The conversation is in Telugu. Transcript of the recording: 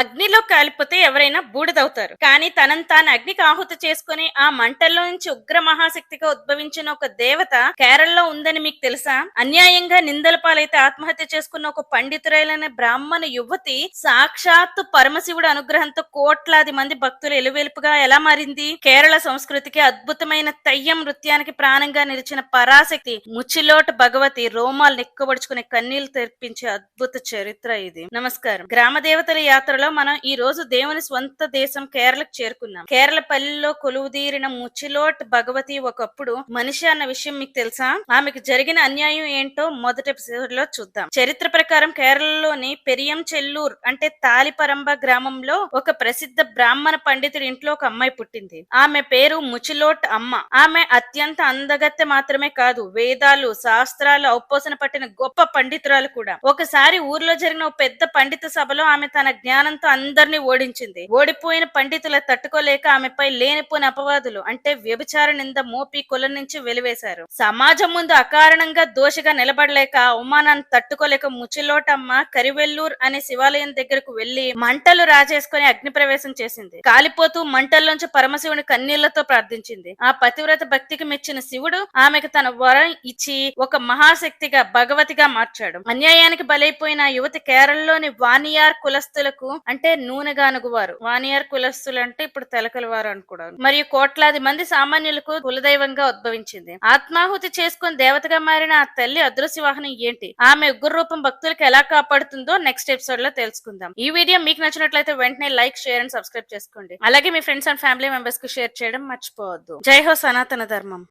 అగ్నిలో కాలిపోతే ఎవరైనా బూడిదవుతారు. కానీ తనను తాను అగ్నికి ఆహుతి చేసుకుని ఆ మంటల్లో నుంచి ఉగ్ర మహాశక్తిగా ఉద్భవించిన ఒక దేవత కేరళలో ఉందని మీకు తెలుసా? అన్యాయంగా నిందల పాలైతే ఆత్మహత్య చేసుకున్న ఒక పండితురాలైన బ్రాహ్మణ యువతి సాక్షాత్తు పరమశివుడి అనుగ్రహంతో కోట్లాది మంది భక్తులు ఎలువెలుపుగా ఎలా మారింది? కేరళ సంస్కృతికి అద్భుతమైన తెయ్యం నృత్యానికి ప్రాణంగా నిలిచిన పరాశక్తి ముచ్చిలోట భగవతి రోమాలు నిక్కబడుచుకునే కన్నీళ్లు తెప్పించే అద్భుత చరిత్ర ఇది. నమస్కారం. గ్రామ దేవతల యాత్రలో మనం ఈ రోజు దేవుని స్వంత దేశం కేరళకు చేరుకున్నాం. కేరళ పల్లెల్లో కొలువుదీరిన ముచ్చిలోట్ భగవతి ఒకప్పుడు మనిషి అన్న విషయం మీకు తెలుసా? ఆమెకు జరిగిన అన్యాయం ఏంటో మొదటి ఎపిసోడ్ లో చూద్దాం. చరిత్ర ప్రకారం కేరళలోని పెరియం చెల్లూర్ అంటే తాలిపరంబ గ్రామంలో ఒక ప్రసిద్ధ బ్రాహ్మణ పండితుడి ఇంట్లో ఒక అమ్మాయి పుట్టింది. ఆమె పేరు ముచ్చిలోట్ అమ్మ. ఆమె అత్యంత అందగత్తె మాత్రమే కాదు, వేదాలు శాస్త్రాలు ఔపోసన పట్టిన గొప్ప పండితురాలు కూడా. ఒకసారి ఊర్లో జరిగిన ఒక పెద్ద పండిత సభలో ఆమె తన జ్ఞానంతో అందరినీ ఓడించింది. ఓడిపోయిన పండితుల తట్టుకోలేక ఆమెపై లేనిపోయిన అపవాదులు అంటే వ్యభిచార నింద మోపి కులం నుంచి వెలివేశారు. సమాజం ముందు అకారణంగా దోషిగా నిలబడలేక అవమానాన్ని తట్టుకోలేక ముచ్చిలోటమ్మ కరివెల్లూర్ అనే శివాలయం దగ్గరకు వెళ్లి మంటలు రాజేసుకుని అగ్ని ప్రవేశం చేసింది. కాలిపోతూ మంటల్లోంచి పరమశివుని కన్నీళ్లతో ప్రార్థించింది. ఆ పతివ్రత భక్తికి మెచ్చిన శివుడు ఆమెకు తన వరం ఇచ్చి ఒక మహాశక్తిగా భగవతిగా మార్చాడు. అన్యాయానికి బలైపోయిన ఆ యువతి కేరళలోని వానియార్ కులస్తులకు అంటే నూనెగానుగువారు, వానియార్ కులస్తులు అంటే ఇప్పుడు తెలకల వారు అనుకోవడం, మరియు కోట్లాది మంది సామాన్యులకు కులదైవంగా ఉద్భవించింది. ఆత్మాహుతి చేసుకుని దేవతగా మారిన ఆ తల్లి అదృశ్య వాహనం ఏంటి, ఆమె ఉగ్ర రూపం భక్తులకు ఎలా కాపాడుతుందో నెక్స్ట్ ఎపిసోడ్ లో తెలుసుకుందాం. ఈ వీడియో మీకు నచ్చినట్లయితే వెంటనే లైక్, షేర్ అండ్ సబ్స్క్రైబ్ చేసుకోండి. అలాగే మీ ఫ్రెండ్స్ అండ్ ఫ్యామిలీ మెంబర్స్ కు షేర్ చేయడం మర్చిపోవద్దు. జై హో సనాతన ధర్మం.